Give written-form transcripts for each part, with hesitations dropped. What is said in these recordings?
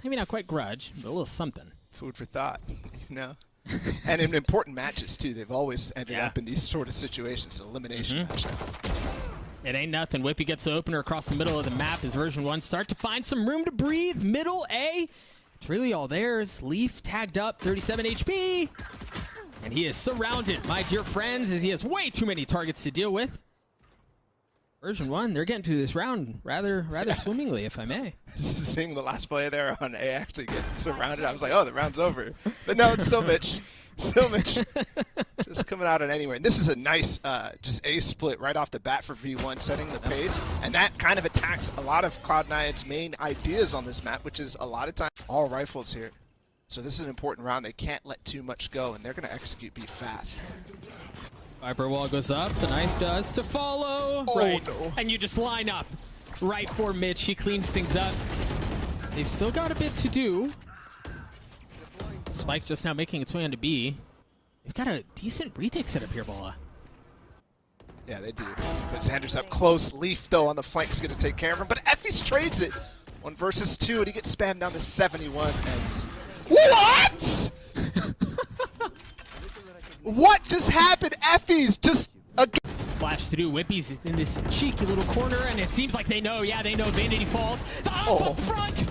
maybe not quite grudge, but a little something. Food for thought, you know? And in important matches, too. They've always ended up in these sort of situations, an elimination match. It ain't nothing. Wippie gets the opener across the middle of the map as Version1 start to find some room to breathe. Middle A. It's really all theirs. Leaf tagged up, 37 HP. And he is surrounded, my dear friends, as he has way too many targets to deal with. Version1, they're getting to this round rather swimmingly, if I may. Seeing the last play there on A actually get surrounded, I was like, oh, the round's over. But no, it's still Mitch. Still Mitch. Just coming out at anywhere. And this is a nice just A split right off the bat for V1, setting the pace. And that kind of attacks a lot of Cloud9's main ideas on this map, which is a lot of time all rifles here. So this is an important round. They can't let too much go, and they're going to execute B fast. Viper wall goes up, the knife does to follow. Oh, right. no. And you just line up right for Mitch. He cleans things up. They've still got a bit to do. Spike just now making its way onto B. They've got a decent retake setup here, Bola. Yeah, they do. But Zander's up close. Leaf, though, on the flank is going to take care of him. But effys trades it. 1 versus 2, and he gets spammed down to 71. What? What just happened? Effys just again. Flash through. Wippie's in this cheeky little corner, and it seems like they know. Yeah, they know Vanity falls. The up front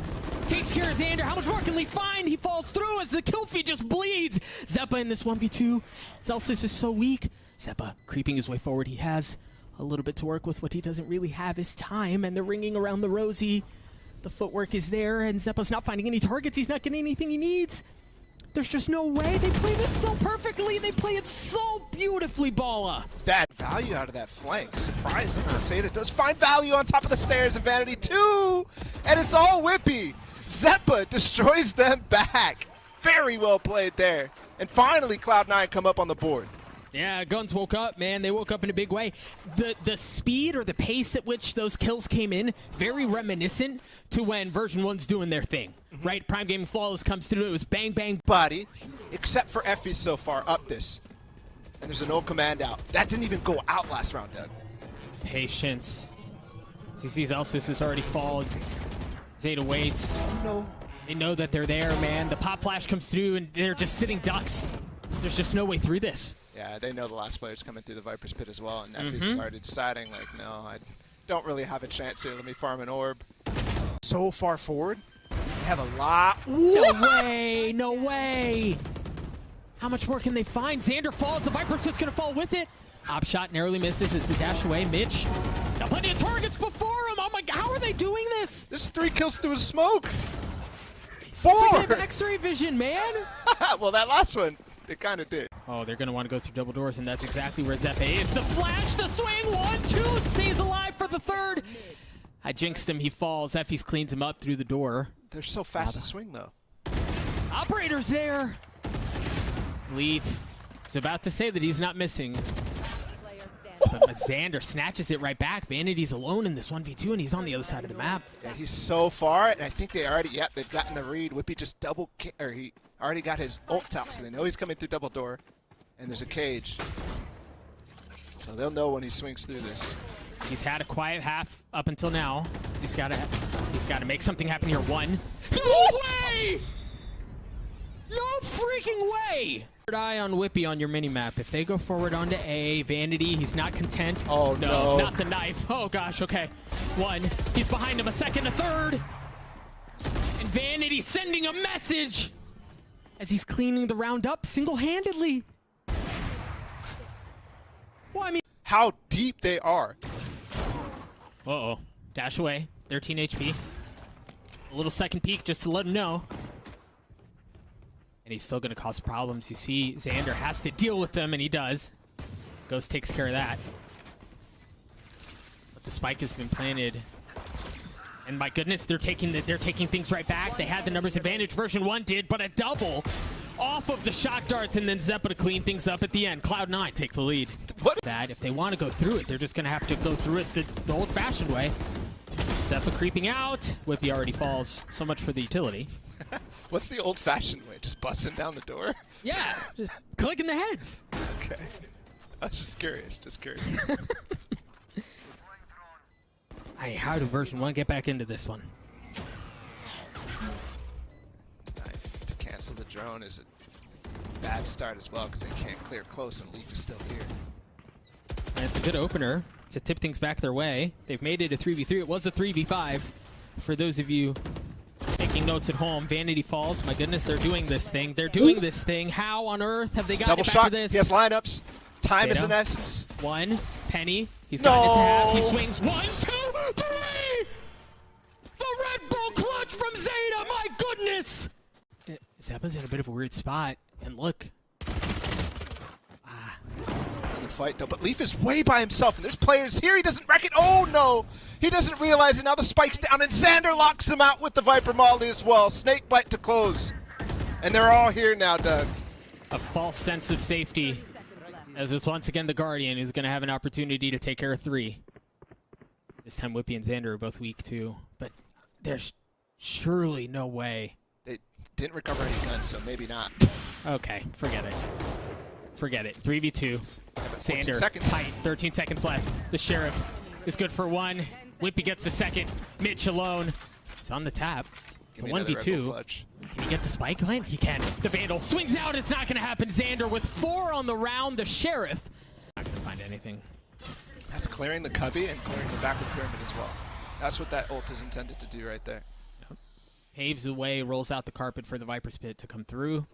takes care of Zander. How much more can Leaf find? He falls through as the kill feed just bleeds. Xeppaa in this 1v2. Zellsis is so weak. Xeppaa creeping his way forward. He has a little bit to work with. What he doesn't really have is time, and they're ringing around the rosy. The footwork is there, and Xeppaa's not finding any targets. He's not getting anything he needs. There's just no way. They played it so perfectly. They play it so beautifully, Bala. That value out of that flank. Surprising. xeta does find value on top of the stairs in Vanity 2. And it's all Wippie. Xeppaa destroys them back. Very well played there. And finally, Cloud9 come up on the board. Yeah, Guns woke up, man. They woke up in a big way. The speed or the pace at which those kills came in, very reminiscent to when Version1's doing their thing, right? Prime Gaming Flawless comes through. It was bang, bang. Body, except for effys so far, up this. And there's a no command out. That didn't even go out last round, Doug. Patience. CC Zellsis has already fallen. Xeta waits. Oh, no. They know that they're there, man. The pop flash comes through, and they're just sitting ducks. There's just no way through this. Yeah, they know the last player's coming through the Viper's pit as well, and effys is already deciding, like, no, I don't really have a chance here. Let me farm an orb. So far forward, they have a lot. No way! No way! How much more can they find? Zander falls. The Viper's pit's going to fall with it. Op shot narrowly misses as the dash away. Mitch got plenty of targets before him. Oh my God, how are they doing this? There's 3 kills through the smoke. 4! It's like they have X-ray vision, man. Well, that last one, it kind of did. Oh, they're going to want to go through double doors, and that's exactly where Xeppaa is. The flash, the swing, 1, 2, and stays alive for the 3rd. I jinxed him. He falls. effys cleans him up through the door. They're so fast to swing, though. Operator's there. Leaf is about to say that he's not missing. But Zander snatches it right back. Vanity's alone in this 1v2, and he's on the other side of the map. Yeah, he's so far, and I think they already, they've gotten the read. Wippie just he already got his ult out, so they know he's coming through double door, and there's a cage. So they'll know when he swings through this. He's had a quiet half up until now. He's got to make something happen here. 1. No way! No freaking way! Third eye on Wippie on your mini-map. If they go forward onto A, Vanity, he's not content. Oh, no. Not the knife. Oh, gosh, okay. 1. He's behind him. A 2nd, a 3rd. And Vanity sending a message as he's cleaning the round up single-handedly. Well, I mean... How deep they are. Uh-oh. Dash away. 13 HP. A little second peek just to let him know. And he's still going to cause problems. You see, Zander has to deal with them, and he does. Ghost takes care of that. But the spike has been planted. And my goodness, they're taking things right back. They had the numbers advantage. Version1 did, but a double off of the shock darts, and then Xeppaa to clean things up at the end. Cloud9 takes the lead. What? That if they want to go through it, they're just going to have to go through it the old-fashioned way. Xeppaa creeping out. Wippie already falls. So much for the utility. What's the old-fashioned way? Just busting down the door? Yeah, just clicking the heads. Okay. I was just curious, Hey, how did Version1 get back into this one? Also, the drone is a bad start as well because they can't clear close and Leaf is still here. And it's a good opener to tip things back their way. They've made it a 3v3. It was a 3v5. For those of you taking notes at home, Vanity Falls, my goodness, they're doing this thing. They're doing this thing. How on earth have they gotten it back to this? He has lineups. Time is in essence. One, Penny. He's gotten it to half. He swings. 1, 2, 3! The Red Bull clutch from Xeta. My goodness! Xeppaa's in a bit of a weird spot. And look. It's the fight, though. But Leaf is way by himself. And there's players here. He doesn't reckon. Oh, no. He doesn't realize it. Now the spike's down. And Zander locks him out with the Viper Molly as well. Snake bite to close. And they're all here now, Doug. A false sense of safety. As it's once again the Guardian who's going to have an opportunity to take care of 3. This time Wippie and Zander are both weak too. But there's surely no way. They didn't recover any guns, so maybe not. Okay, forget it. Forget it. 3v2. Zander, tight. 13 seconds left. The Sheriff is good for 1. Wippie gets the second. Mitch alone. He's on the tap. It's a 1v2. Can he get the spike lane? He can. The Vandal swings out. It's not going to happen. Zander with 4 on the round. The Sheriff. Not going to find anything. That's clearing the cubby and clearing the back of the pyramid as well. That's what that ult is intended to do right there. Yep. Paves the way, rolls out the carpet for the Viper's Pit to come through.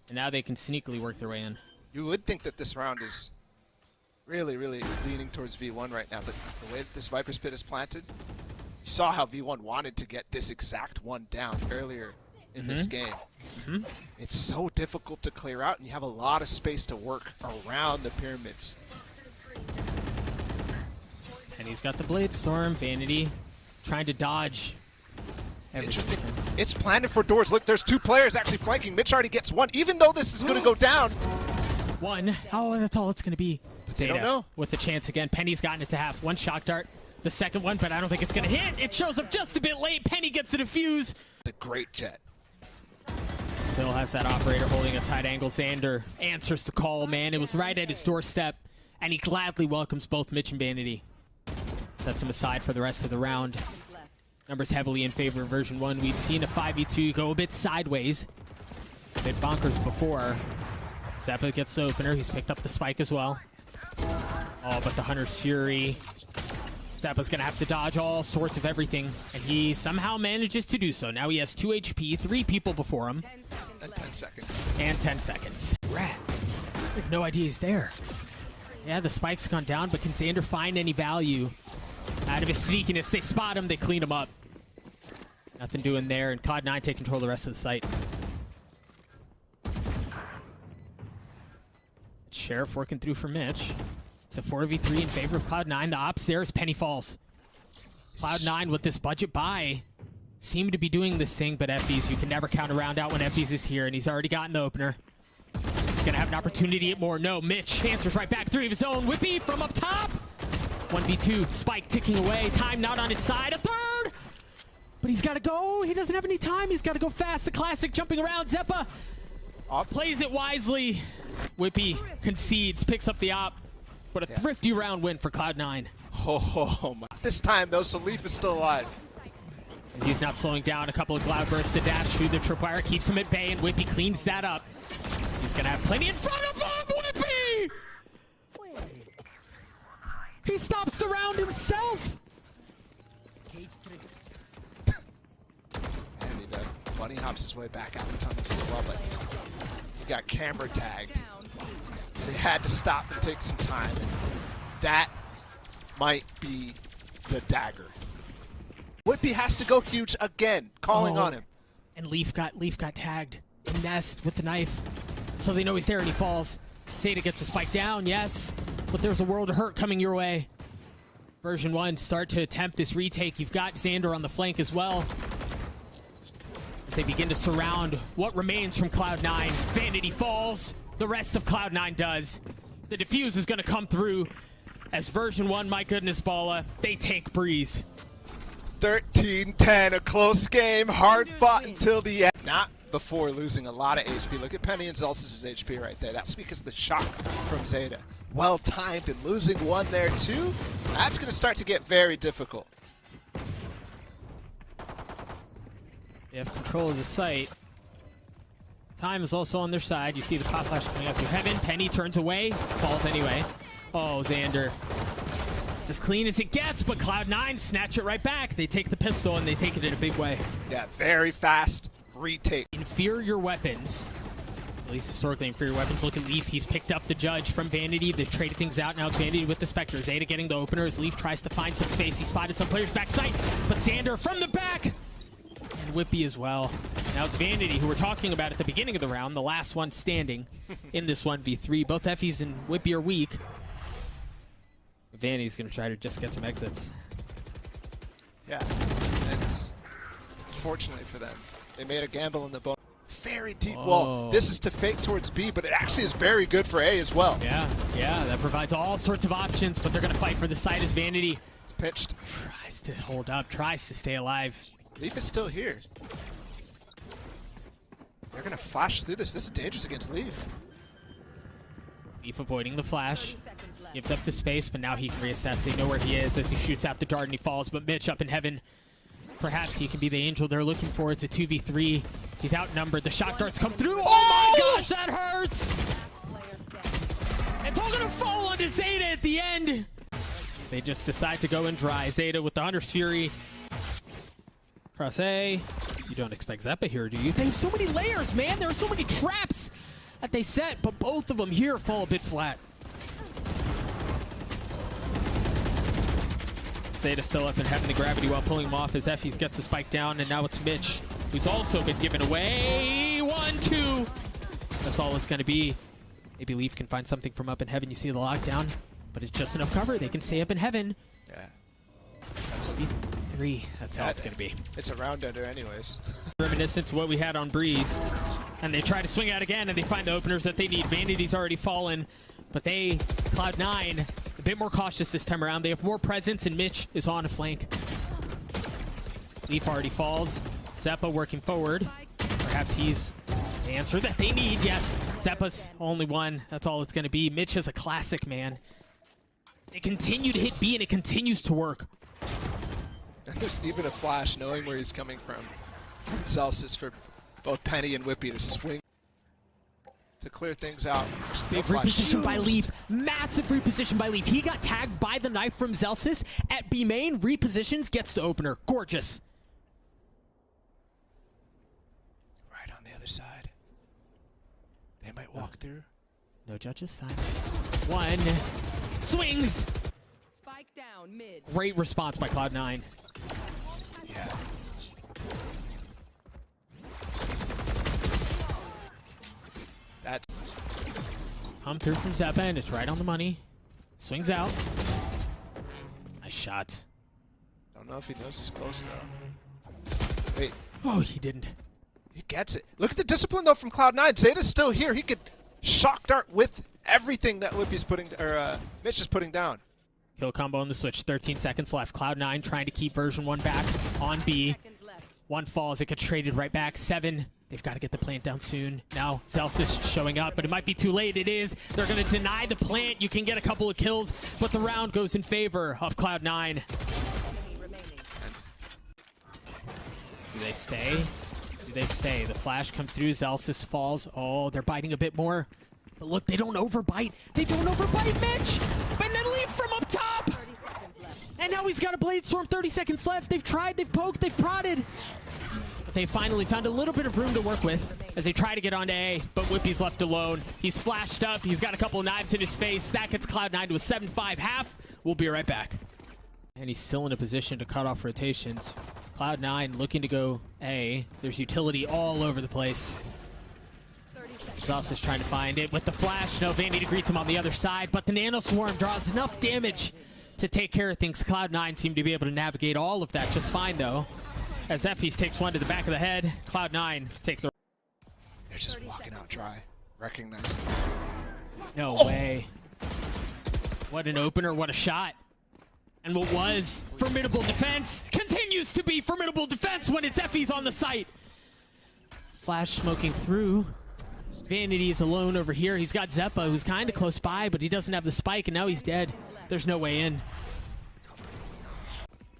And now they can sneakily work their way in. You would think that this round is really, really leaning towards V1 right now, but the way that this Viper's Pit is planted, you saw how V1 wanted to get this exact one down earlier in this game. It's so difficult to clear out, and you have a lot of space to work around the pyramids. And he's got the Blade Storm. Vanity trying to dodge. Interesting. It's planted for doors. Look, there's 2 players actually flanking. Mitch already gets 1, even though this is going to go down. 1. Oh, that's all it's going to be. But they don't know. With the chance again. Penny's gotten it to half. 1 shock dart. The second one, but I don't think it's going to hit. It shows up just a bit late. Penny gets a defuse. The great jet. Still has that operator holding a tight angle. Zander answers the call, man. It was right at his doorstep, and he gladly welcomes both Mitch and Vanity. Sets him aside for the rest of the round. Numbers heavily in favor of version 1. We've seen a 5v2 go a bit sideways. A bit bonkers before. Xeppaa gets the opener. He's picked up the spike as well. Oh, but the Hunter's Fury. Xeppaa's going to have to dodge all sorts of everything, and he somehow manages to do so. Now he has 2 HP, 3 people before him. And 10 seconds. And 10 seconds. Rat. We have no idea he's there. Yeah, the spike's gone down, but can Zander find any value out of his sneakiness? They spot him, they clean him up. Nothing doing there, and Cloud9 take control of the rest of the site. Sheriff working through for Mitch. It's a 4v3 in favor of Cloud9. The ops there is Penny Falls. Cloud9 with this budget buy seem to be doing this thing, but effys, you can never count a round out when effys is here, and he's already gotten the opener. He's going to have an opportunity to get more. No, Mitch answers right back. 3 of his own. Wippie from up top. 1v2. Spike ticking away. Time not on his side. A third! But he's got to go. He doesn't have any time. He's got to go fast. The classic jumping around. Xeppaa plays it wisely. Wippie concedes, picks up the op. But a thrifty round win for Cloud9. Oh my. This time, though, so Leaf is still alive. And he's not slowing down. A couple of cloud bursts to dash through the tripwire. Keeps him at bay, and Wippie cleans that up. He's going to have plenty in front of him. Wippie! He stops the round himself. And he bunny hops his way back out the tunnels as well, but he got camera tagged. So he had to stop and take some time. That might be the dagger. Wippie has to go huge again, calling on him. And Leaf got tagged in nest with the knife. So they know he's there and he falls. Xeta gets a spike down, yes. But there's a world of hurt coming your way. Version 1 start to attempt this retake. You've got Zander on the flank as well. As they begin to surround what remains from Cloud9. Vanity falls. The rest of Cloud9 does. The defuse is going to come through as Version 1, my goodness, Balla, they take Breeze. 13-10, a close game, hard fought until the end. Not before losing a lot of HP. Look at Penny and Zellsis' HP right there. That's because of the shock from Xeta. Well timed, and losing 1 there too, that's going to start to get very difficult. They have control of the site. Time is also on their side. You see the pop flash coming up through heaven. Penny turns away, falls anyway. Oh, Zander. It's as clean as it gets, but Cloud9 snatch it right back. They take the pistol and they take it in a big way. Yeah, very fast retake. Inferior weapons. At least historically inferior weapons. Look at Leaf. He's picked up the Judge from Vanity. They've traded things out. Now it's Vanity with the Spectre. Xeta getting the opener as Leaf tries to find some space. He spotted some players backside, but Zander from the back. And Wippie as well. Now it's Vanity, who we're talking about at the beginning of the round, the last one standing in this 1v3. Both effys and Wippie are weak. Vanity's going to try to just get some exits. Yeah, and fortunately for them, they made a gamble in the bone. Very deep wall. This is to fake towards B, but it actually is very good for A as well. Yeah, that provides all sorts of options, but they're going to fight for the side as Vanity. It's pitched. Tries to hold up, tries to stay alive. Leaf is still here. They're going to flash through this. This is dangerous against Leaf. Leaf avoiding the flash. Gives up the space, but now he can reassess. They know where he is as he shoots out the dart and he falls, but Mitch up in heaven. Perhaps he can be the angel they're looking for. It's a 2v3. He's outnumbered. The shot darts come through. Oh my gosh, that hurts! It's all gonna fall onto Xeta at the end. They just decide to go and dry. Xeta with the Hunter's Fury. Cross A. You don't expect Xeppaa here, do you? They have so many layers, man. There are so many traps that they set, but both of them here fall a bit flat. Xeta still up in heaven to gravity while pulling him off as effys gets the spike down, and now it's Mitch, who's also been given away. 1-2. That's all it's going to be. Maybe Leaf can find something from up in heaven. You see the lockdown, but it's just enough cover. They can stay up in heaven. Yeah. That's a 3. That's all it's going to be. It's a round ender anyways. Reminiscent to what we had on Breeze. And they try to swing out again, and they find the openers that they need. Vanity's already fallen, but they, Cloud9, a bit more cautious this time around. They have more presence, and Mitch is on a flank. Leaf already falls. Xeppaa working forward. Perhaps he's the answer that they need. Yes, Xeppaa's only one. That's all it's going to be. Mitch is a classic, man. They continue to hit B, and it continues to work. And there's even a flash knowing where he's coming from Zellsis for both Penny and Wippie to swing to clear things out. Big reposition by Leaf. Massive reposition by Leaf. He got tagged by the knife from Zellsis at B main. Repositions, gets the opener. Gorgeous. Right on the other side. They might walk through. No judges side. One. Swings. Spike down mid. Great response by Cloud9. Yeah. That's Come through from Xeppaa, and it's right on the money. Swings out. Nice shots. Don't know if he knows he's close though. Wait. Oh, he didn't. He gets it. Look at the discipline though from Cloud9. Xeta's still here. He could shock dart with everything that Wippie's putting, or Mitch is putting down. Kill combo on the switch. 13 seconds left. Cloud9 trying to keep Version1 back on B. One falls. It gets traded right back. 7. They've got to get the plant down soon. Now Zellsis showing up, but it might be too late. It is. They're going to deny the plant. You can get a couple of kills, but the round goes in favor of Cloud9. Do they stay? Do they stay? The flash comes through. Zellsis falls. Oh, they're biting a bit more. But look, they don't overbite. They don't overbite, Mitch! And then Leaf from up top! And now he's got a Blade Storm. 30 seconds left. They've tried, they've poked, they've prodded. But they finally found a little bit of room to work with as they try to get onto A, but Wippie's left alone. He's flashed up. He's got a couple of knives in his face. That gets Cloud9 to a 7-5 half. We'll be right back. And he's still in a position to cut off rotations. Cloud9 looking to go A. There's utility all over the place. Zellsis trying to find it with the flash. No, Vanity greets him on the other side, but the Nano Swarm draws enough damage to take care of things. Cloud9 seem to be able to navigate all of that just fine, though. As effys takes one to the back of the head, Cloud9 take the... They're just walking out dry. Recognizing. No way. What an opener, what a shot. And what was formidable defense continues to be formidable defense when it's effys on the site. Flash smoking through. Vanity is alone over here. He's got Xeppaa, who's kind of close by, but he doesn't have the spike, and now he's dead. There's no way in.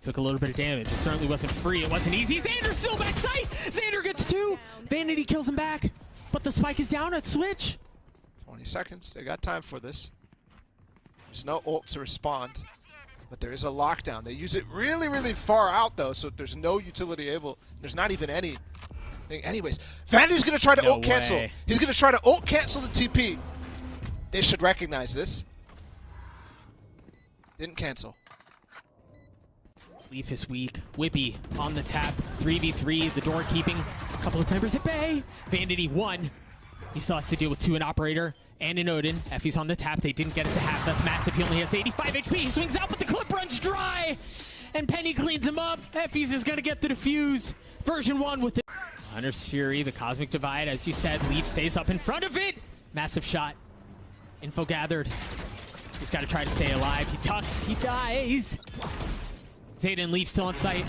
Took a little bit of damage. It certainly wasn't free. It wasn't easy. Zander's still back sight. Zander gets 2. Vanity kills him back. But the spike is down at Switch. 20 seconds. They got time for this. There's no ult to respond. But there is a lockdown. They use it really, really far out, though, so there's no utility able. There's not even any. Anyways, Vanity's going to try to ult cancel. He's going to try to ult cancel the TP. They should recognize this. Didn't cancel. Leaf is weak. Wippie on the tap. 3v3. The door keeping a couple of members at bay. Vanity 1. He still has to deal with 2 an operator and an Odin. Effys on the tap. They didn't get it to half. That's massive. He only has 85 HP. He swings out, but the clip runs dry. And Penny cleans him up. Effys is going to get the defuse. Version1 with it. Hunter's Fury, the Cosmic Divide. As you said, Leaf stays up in front of it. Massive shot. Info gathered. He's got to try to stay alive. He tucks. He dies. Xeta and Leaf still on site.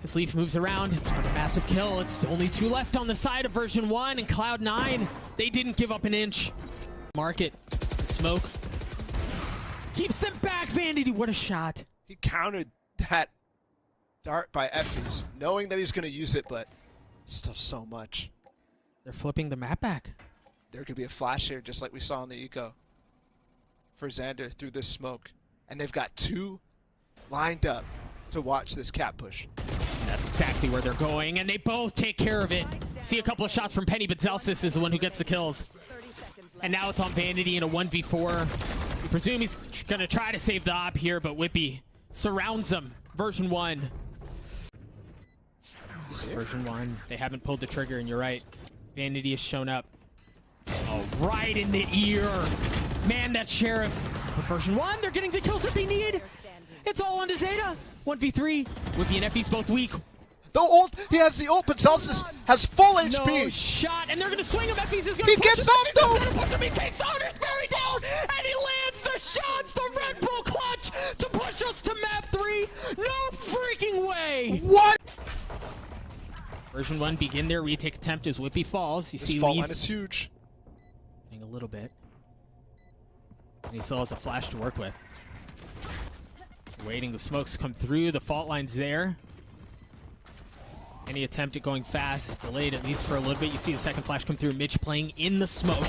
As Leaf moves around, it's another massive kill. It's only 2 left on the side of Version1 and Cloud9. They didn't give up an inch. Market. Smoke. Keeps them back. Vanity, what a shot. He countered that dart by effys, knowing that he's going to use it, but still so much. They're flipping the map back. There could be a flash here, just like we saw in the eco for Zander through this smoke. And they've got 2 lined up to watch this cap push. And that's exactly where they're going, and they both take care of it. See a couple of shots from Penny, but Zellsis is the one who gets the kills. And now it's on Vanity in a 1v4. We presume he's going to try to save the op here, but Wippie surrounds him. Version1. Version1. They haven't pulled the trigger, and you're right. Vanity has shown up. Oh, right in the ear. Man, that Sheriff. But Version1, they're getting the kills that they need. It's all on to xeta. 1v3. Wippie and Effys both weak. The ult, he has the ult, but Zellsis has full HP. No shot, and they're going to swing him. Effys is going to push him. Effys is going to push him. He takes Hunter's Fury down, and he lands the shots. The Red Bull clutch to push us to map 3. No freaking way. What? Version1 begin their retake attempt as Wippie falls. You see fall Leaf line is huge. a little bit. And he still has a flash to work with. Waiting the smokes come through. The fault line's there. Any attempt at going fast is delayed, at least for a little bit. You see the second flash come through. Mitch playing in the smoke.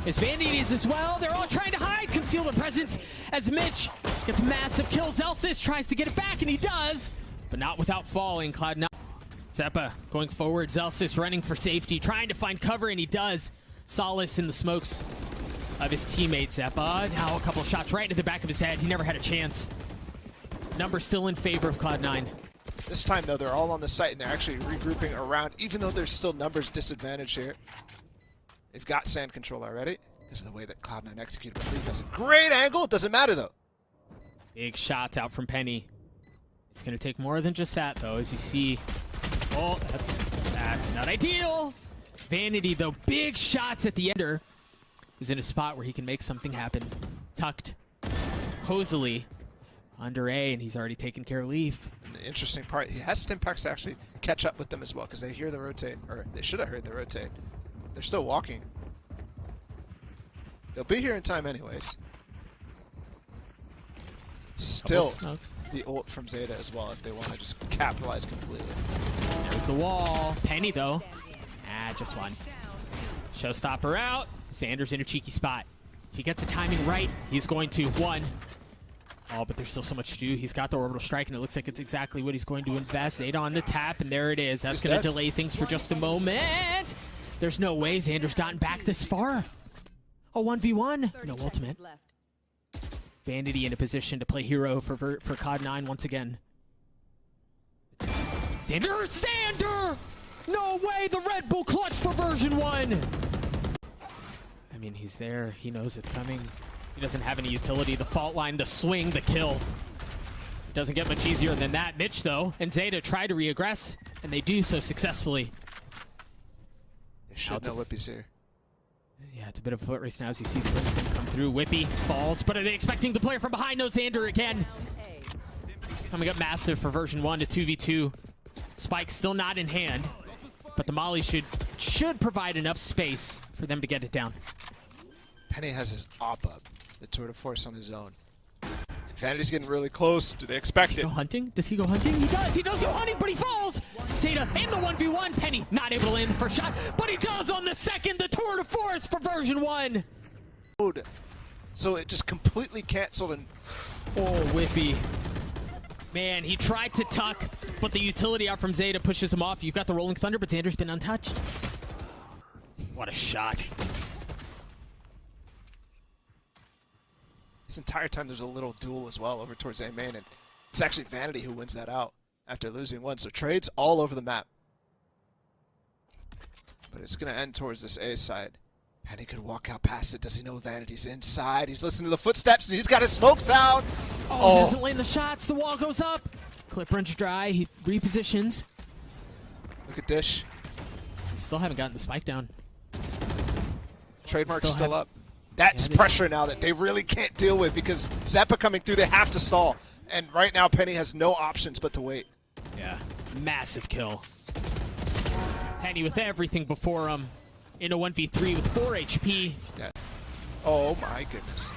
As Vanity is as well. They're all trying to hide, conceal their presence. As Mitch gets massive kills. Zellsis tries to get it back, and he does. But not without falling. Cloud9. Xeppaa going forward. Zellsis running for safety. Trying to find cover, and he does. Solace in the smokes of his teammate, Xeppaa. Now a couple shots right into the back of his head. He never had a chance. Number still in favor of Cloud9. This time, though, they're all on the site, and they're actually regrouping around, even though there's still numbers disadvantage here. They've got sand control already. This is the way that Cloud9 executed. But Leaf has a great angle. It doesn't matter, though. Big shots out from Penny. It's going to take more than just that, though, as you see. Oh, that's not ideal. Vanity, though, big shots at the ender. Is in a spot where he can make something happen. Tucked. Hosily. Under A, and he's already taken care of Leaf. And the interesting part, he has Stimpaks to actually catch up with them as well, because they hear the rotate, or they should have heard the rotate. They're still walking. They'll be here in time anyways. Still, the ult from xeta as well, if they want to just capitalize completely. There's the wall. Penny, though. Just one. Showstopper out. Zander's in a cheeky spot. If he gets the timing right, he's going to. 1. Oh, but there's still so much to do. He's got the orbital strike, and it looks like it's exactly what he's going to invest. xeta on the tap, and there it is. That's going to delay things for just a moment. There's no way Zander's gotten back this far. A 1v1. No ultimate. Vanity in a position to play hero for Cloud9 once again. Zander! No way! The Red Bull clutch for Version1! I mean, he's there. He knows it's coming. He doesn't have any utility. The fault line, the swing, the kill. It doesn't get much easier than that. Mitch, though, and xeta try to reaggress, and they do so successfully. They should know Wippie's here. Yeah, it's a bit of a foot race now as you see the Brimstone come through. Wippie falls, but are they expecting the player from behind? No, Zander again. Coming up massive for Version1 to 2v2. Spike still not in hand, but the Molly should provide enough space for them to get it down. Penny has his op up, the tour de force on his own. Vanity's getting really close. Do they expect it? Does he go hunting? Does he go hunting? He does! He does go hunting, but he falls! xeta in the 1v1. Penny Penny not able to land the first shot, but he does on the second. The tour de force for Version1. So it just completely canceled and... Oh, Wippie. Man, he tried to tuck, but the utility out from xeta pushes him off. You've got the Rolling Thunder, but Zander's been untouched. What a shot. This entire time there's a little duel as well over towards A main, and it's actually Vanity who wins that out after losing one. So trades all over the map. But it's going to end towards this A side. And he could walk out past it. Does he know Vanity's inside? He's listening to the footsteps, and he's got his smokes out. Oh, he doesn't land the shots. The wall goes up. Clip runs dry. He repositions. Look at Dish. Still haven't gotten the spike down. Trademark's still up. That's pressure now that they really can't deal with because Xeppaa coming through, they have to stall. And right now, Penny has no options but to wait. Yeah, massive kill. Penny with everything before him. In a 1v3 with 4 HP. Yeah. Oh my goodness.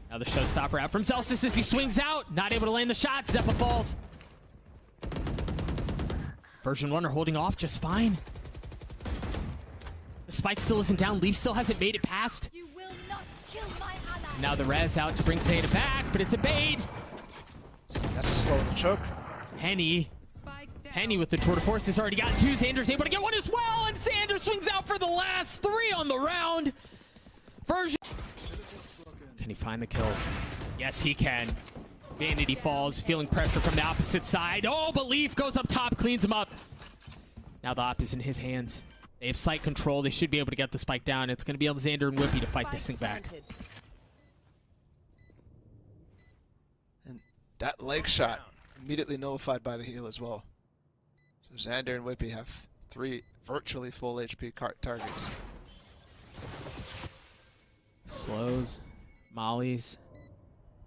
Now the showstopper out from Zellsis as he swings out. Not able to land the shot. Xeppaa falls. Version1 are holding off just fine. The spike still isn't down. Leaf still hasn't made it past. You will not kill my ally. Now the res out to bring xeta back, but it's a bait. That's a slow in the choke. Penny. Spike down. Penny with the tour de force has already gotten 2. Zander's able to get one as well, and Zander swings out for the last 3 on the round. Version. Can he find the kills? Yes, he can. Vanity falls, feeling pressure from the opposite side. Oh, but Leaf goes up top, cleans him up. Now the op is in his hands. They have sight control. They should be able to get the spike down. It's going to be on Zander and Wippie to fight this thing back. And that leg shot immediately nullified by the heal as well. So Zander and Wippie have 3 virtually full HP targets. Slows, mollies.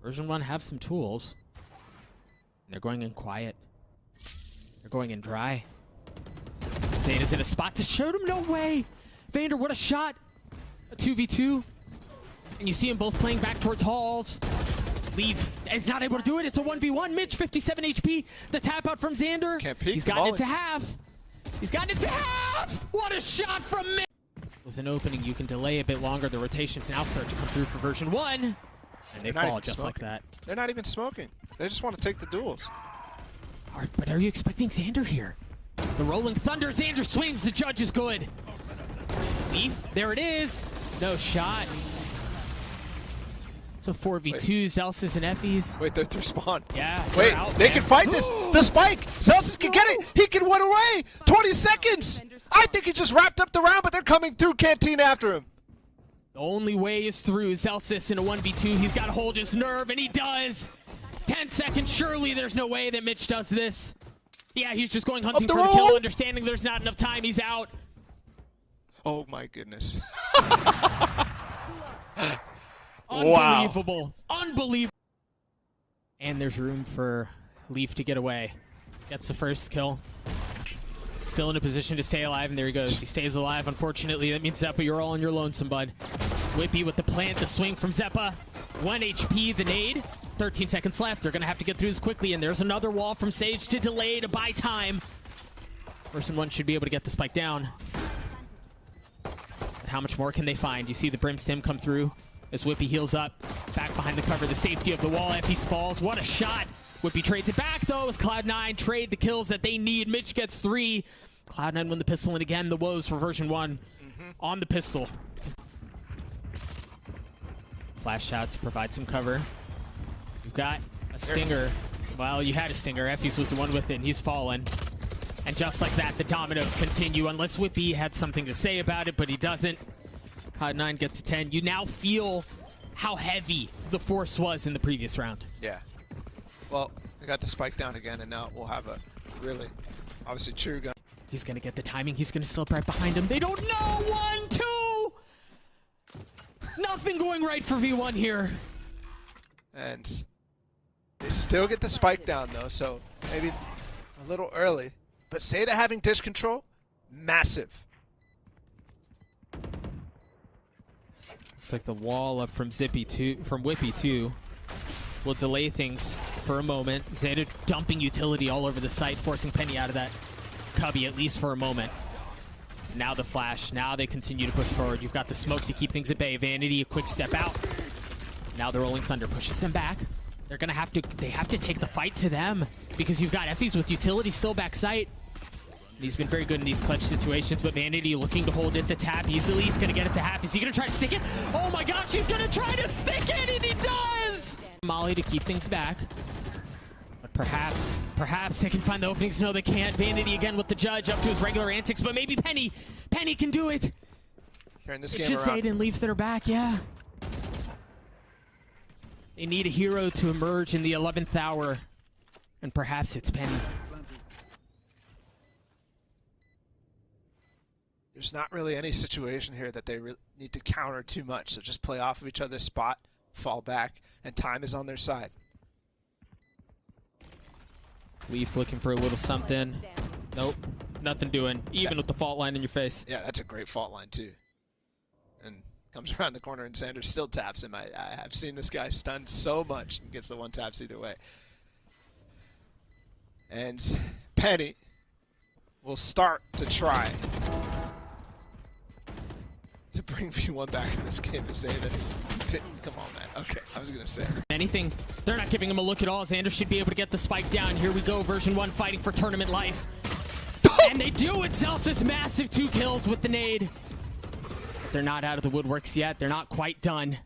Version1 have some tools. They're going in quiet. They're going in dry. Xeta's in a spot to shoot him. No way. Vander, what a shot. A 2v2. And you see them both playing back towards halls. Leaf is not able to do it. It's a 1v1. Mitch, 57 HP. The tap out from Zander. Can't peek. He's gotten it to half. He's gotten it to half. What a shot from Mitch. With an opening, you can delay a bit longer. The rotations now start to come through for Version1. And they fall just like that. They're not even smoking. They just want to take the duels. But are you expecting Zander here? The Rolling Thunder, Zander swings, the judge is good. Leaf, there it is. No shot. It's a 4v2, Zellsis and effys. Wait, they're through spawn. Yeah. Wait, they can fight this. The spike. Zellsis can get it. He can run away. 20 seconds. I think he just wrapped up the round, but they're coming through Canteen after him. The only way is through. Zellsis in a 1v2. He's got to hold his nerve, and he does. 10 seconds. Surely there's no way that Mitch does this. Yeah, he's just going hunting for the kill, understanding there's not enough time. He's out. Oh my goodness. Unbelievable. Wow. Unbelievable. And there's room for Leaf to get away. Gets the first kill. Still in a position to stay alive, and there he goes. He stays alive, unfortunately. That means Xeppaa, you're all on your lonesome, bud. Wippie with the plant, the swing from Xeppaa. 1 HP, the nade. 13 seconds left. They're going to have to get through this quickly, and there's another wall from Sage to delay, to buy time. Version1 should be able to get the spike down. But how much more can they find? You see the Brim Stim come through as Wippie heals up. Back behind the cover, the safety of the wall. effys falls. What a shot. Wippie trades it back, though, as Cloud9 trade the kills that they need. Mitch gets 3. Cloud9 win the pistol, and again, the woes for Version1 on the pistol. Flash out to provide some cover. You've got a stinger. Well, you had a stinger. effys was the one with it, and he's fallen. And just like that, the dominoes continue, unless Wippie had something to say about it, but he doesn't. Cloud9 gets to 10. You now feel how heavy the force was in the previous round. Yeah. Well, I got the spike down again, and now we'll have a really, obviously, true gun. He's going to get the timing. He's going to slip right behind him. They don't know. 1, 2. Nothing going right for V1 here. And they still get the spike down, though, so maybe a little early. But xeta having dish control, massive. Looks like the wall up from Wippie 2 will delay things for a moment. xeta dumping utility all over the site, forcing Penny out of that. cubby, at least for a moment. Now the flash. Now they continue to push forward. You've got the smoke to keep things at bay. Vanity, a quick step out. Now the Rolling Thunder pushes them back. They're gonna have to, they have to take the fight to them because you've got effys with utility still backside. He's been very good in these clutch situations, but Vanity looking to hold it to tap easily. He's gonna get it to half. Is he gonna try to stick it? Oh my gosh, he's gonna try to stick it, and he does! Molly to keep things back. But perhaps they can find the openings. No, they can't. Vanity again with the judge up to his regular antics, but maybe Penny can do it. Turn this It's game just around. Aiden leaves their back, yeah. They need a hero to emerge in the 11th hour, and perhaps it's Penny. There's not really any situation here that they need to counter too much, so just play off of each other's spot, fall back, and time is on their side. Leaf looking for a little something. Nope, nothing doing, even with the fault line in your face. Yeah, that's a great fault line too. And comes around the corner and Zander still taps him. I have seen this guy stunned so much and gets the one taps either way. And Penny will start to try to bring V1 back in this game and say this. Come on, man. Okay, I was going to say. Anything, they're not giving him a look at all. Zander should be able to get the spike down. Here we go, version 1 fighting for tournament life. And they do it. Zellsis massive 2 kills with the nade. But they're not out of the woodworks yet. They're not quite done.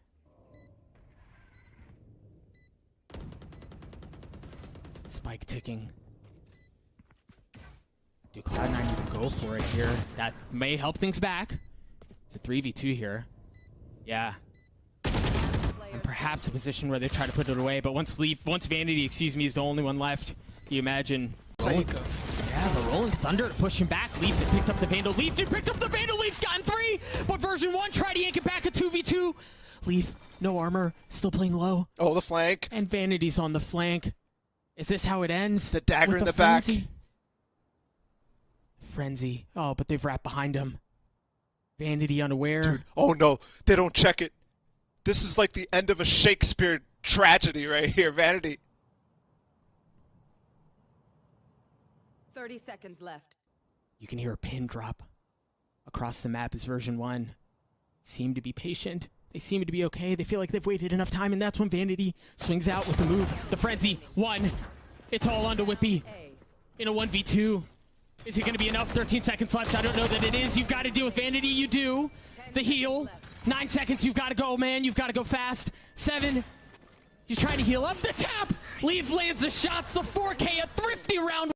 Spike ticking. Do Cloud9 even go for it here? That may help things back. It's a 3v2 here. Yeah. And perhaps a position where they try to put it away, but once Vanity, excuse me, is the only one left, you imagine. Yeah, the Rolling Thunder to push him back. Leaf had picked up the Vandal. Leaf had picked up the Vandal. Leaf's gotten 3, but version 1 tried to yank it back at 2v2. Leaf, no armor, still playing low. Oh, the flank. And Vanity's on the flank. Is this how it ends? The dagger With in the frenzy? back. Frenzy. Oh, but they've wrapped behind him. Vanity unaware. Dude, oh no, they don't check it. This is like the end of a Shakespeare tragedy right here, Vanity. 30 seconds left. You can hear a pin drop across the map as version 1 seem to be patient. They seem to be okay. They feel like they've waited enough time, and that's when Vanity swings out with the move. The frenzy. 1. It's all onto Wippie in a 1v2. Is it going to be enough? 13 seconds left. I don't know that it is. You've got to deal with Vanity. You do. The heal. 9 seconds. You've got to go, man. You've got to go fast. 7. He's trying to heal up. The tap. Leaf lands the shots. The 4K. A thrifty round.